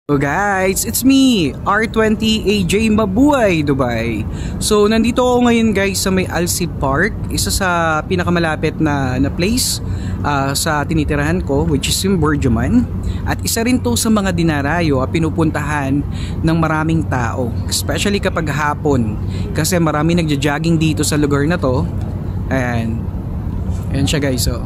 So guys, it's me, R20 AJ Mabuhay, Dubai. So nandito ako ngayon guys sa may Alsi Park, isa sa pinakamalapit na place sa tinitirahan ko, which is yung Burjuman. At isa rin to sa mga dinarayo at pinupuntahan ng maraming tao, especially kapag hapon, kasi marami nagja-jogging dito sa lugar na to. Ayan siya guys, so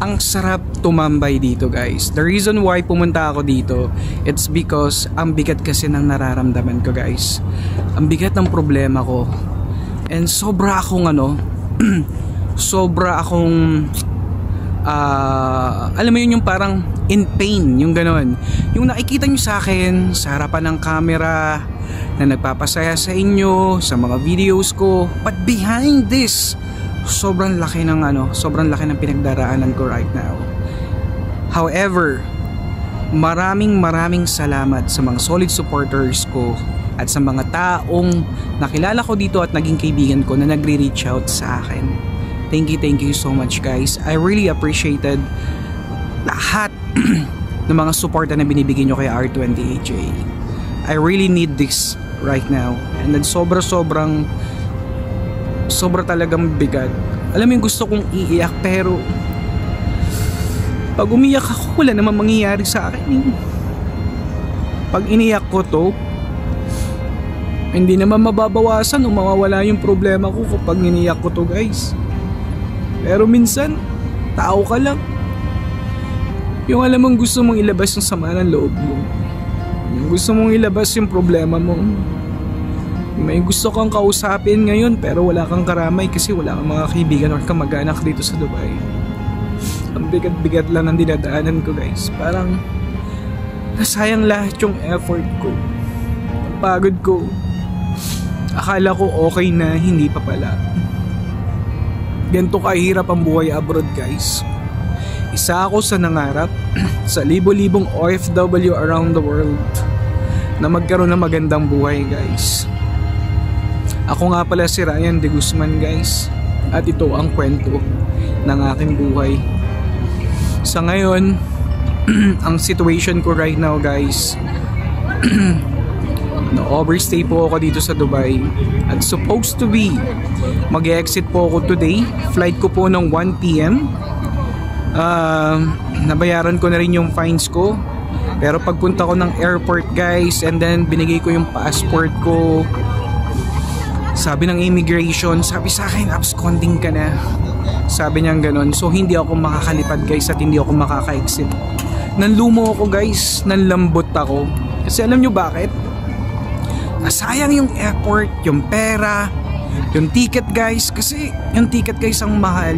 ang sarap tumambay dito guys. The reason why pumunta ako dito, it's because ang bigat kasi ng nararamdaman ko guys. Ang bigat ng problema ko. And sobra akong alam mo yun, yung parang in pain, yung ganon. Yung nakikita nyo sa akin sa harapan ng camera na nagpapasaya sa inyo sa mga videos ko, but behind this, sobrang laki ng pinagdaraanan ko right now. However, maraming salamat sa mga solid supporters ko at sa mga taong nakilala ko dito at naging kaibigan ko na nagre-reach out sa akin. Thank you so much guys. I really appreciated lahat ng mga suporta na binibigay nyo kay R20AJ. I really need this right now. And then sobra talagang bigat. Alam mo yung gusto kong iiyak, pero pag umiyak ako, wala naman mangyayari sa akin. Pag iniyak ko to, hindi naman mababawasan o mawawala yung problema ko kapag iniyak ko to guys. Pero minsan, tao ka lang. Yung alam mong gusto mong ilabas yung sama ng loob mo, yung gusto mong ilabas yung problema mo. May gusto kang kausapin ngayon pero wala kang karamay kasi wala kang mga kaibigan o kamag-anak dito sa Dubai. Ang bigat lang ang dinadaanan ko guys. Parang nasayang lahat yung effort ko, ang pagod ko. Akala ko okay na, hindi pa pala. Ganito kahirap ang buhay abroad guys. Isa ako sa nangarap sa libo-libong OFW around the world na magkaroon ng magandang buhay guys. Ako nga pala si Ryan De Guzman guys, at ito ang kwento ng aking buhay. Sa ngayon, ang situation ko right now guys, na-overstay po ako dito sa Dubai at supposed to be mag-exit po ako today. Flight ko po ng 1 PM. Nabayaran ko na rin yung fines ko, pero pagpunta ko ng airport guys, and then binigay ko yung passport ko, sabi ng immigration, sabi sa akin, absconding ka na. Sabi niya ganon. So hindi ako makakalipad guys at hindi ako makaka-exit. Nanlumo ako guys, nanlambot ako. Kasi alam nyo bakit? Nasayang yung airport, yung pera, yung ticket guys. Kasi yung ticket guys ang mahal.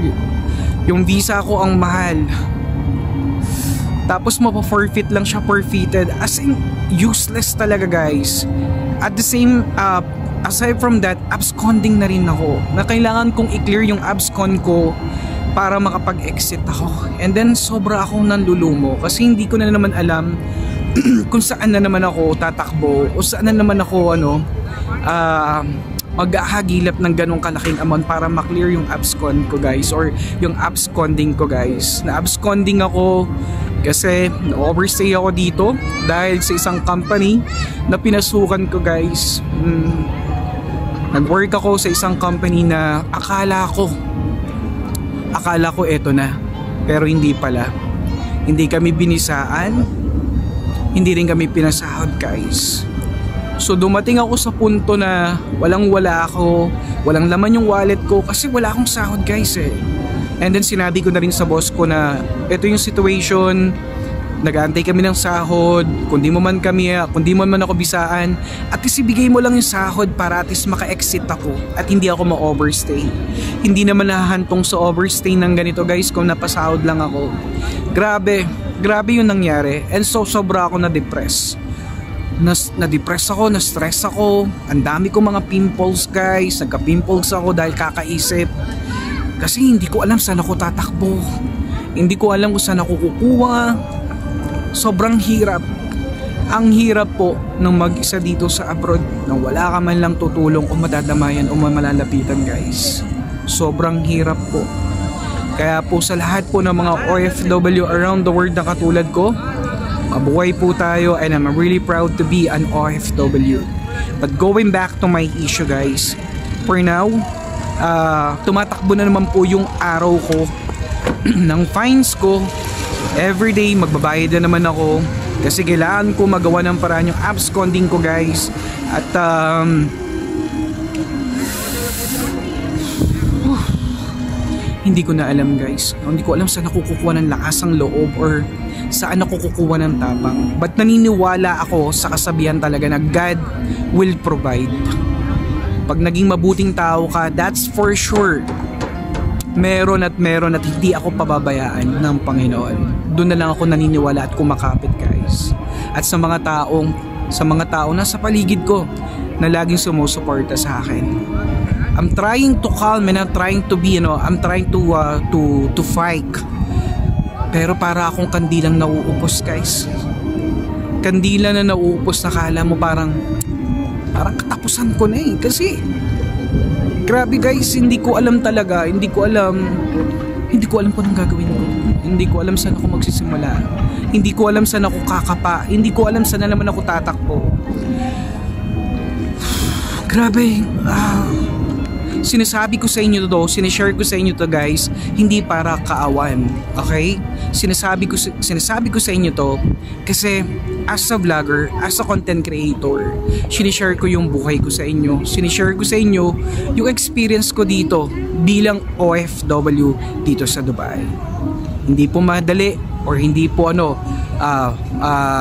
Yung visa ko ang mahal. Tapos mapo-forfeit lang siya, forfeited. As in, useless talaga guys. At the same, aside from that, absconding na rin ako. Na kailangan kong i-clear yung abscond ko para makapag-exit ako. And then sobra akong nanlulumo kasi hindi ko na naman alam kung saan na naman ako tatakbo o saan na naman ako maghahagilap ng ganong kalaking amount para maklear yung abscond ko guys, or yung absconding ko guys. Na absconding ako kasi na-overstay ako dito dahil sa isang company na pinasukan ko guys. Nag-work ako sa isang company na akala ko eto na, pero hindi pala. Hindi kami binisaan, hindi rin kami pinasahod guys. So dumating ako sa punto na walang-wala ako, walang laman yung wallet ko kasi wala akong sahod guys eh. And then sinabi ko na rin sa boss ko na ito yung situation, nag-aantay kami ng sahod, kung di mo man ako bisaan, at least ibigay mo lang yung sahod para at least maka-exit ako at hindi ako ma-overstay. Hindi naman nahahantong sa overstay ng ganito guys kung napasahod lang ako. Grabe yung nangyari, and so sobra ako na-depress. Na-depress ako, na-stress ako, ang dami ko mga pimples guys, nagka-pimples ako dahil kakaisip. Kasi hindi ko alam saan ako tatakbo, hindi ko alam kung saan ako kukuha. Sobrang hirap. Ang hirap po ng mag-isa dito sa abroad nang wala ka man lang tutulong o madadamayan o malalapitan guys. Sobrang hirap po. Kaya po sa lahat po ng mga OFW around the world na katulad ko, mabuhay po tayo, and I'm really proud to be an OFW. But going back to my issue guys, for now, tumatakbo na naman po yung araw ko ng fines ko. Everyday magbabayad na naman ako kasi kailangan ko magawa ng paraan yung absconding ko guys. At hindi ko na alam guys, hindi ko alam saan ako kukuha ng lakas ng loob or saan ako kukuha ng tapang. But naniniwala ako sa kasabihan talaga na God will provide. Pag naging mabuting tao ka, that's for sure, meron at hindi ako pababayaan ng Panginoon. Doon na lang ako naniniwala at kumakapit guys. At sa mga taong nasa paligid ko na laging sumusuporta sa akin. I'm trying to calm and I'm trying to be, I'm trying to fight. Pero para akong kandilang nauupos guys. Kandila na nauupos na kala mo parang katapusan ko na eh. Kasi grabe guys, hindi ko alam kung anong gagawin ko. Hindi ko alam saan ako magsisimula. Hindi ko alam saan ako kakapa. Hindi ko alam saan na naman ako tatakbo. Grabe. Sinasabi ko sa inyo to, sinishare ko sa inyo to guys, hindi para kaawan, okay? Sinasabi ko sa inyo to kasi as a vlogger, as a content creator, sinishare ko yung buhay ko sa inyo. Sinishare ko sa inyo yung experience ko dito bilang OFW dito sa Dubai. Hindi po madali or hindi po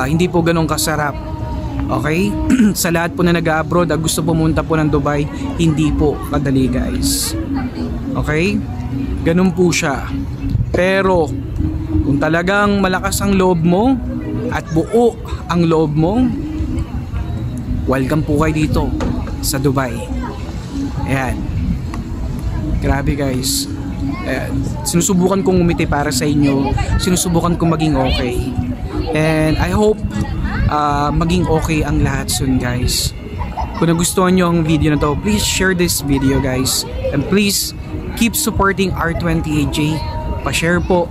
hindi po ganun kasarap. Okay? Sa lahat po na nag-abroad at gusto pumunta po ng Dubai, hindi po kadali guys. Okay? Ganun po siya. Pero kung talagang malakas ang loob mo at buo ang loob mo, welcome po kayo dito sa Dubai. Ayan. Grabe guys. Ayan. Sinusubukan kong umiti para sa inyo. Sinusubukan kong maging okay. And I hope maging okay ang lahat soon guys. Kung nagustuhan nyo ang video na to, please share this video guys. And please keep supporting R28J. Pa-share po.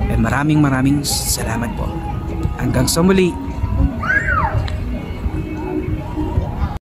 And maraming salamat po. Hanggang sa muli.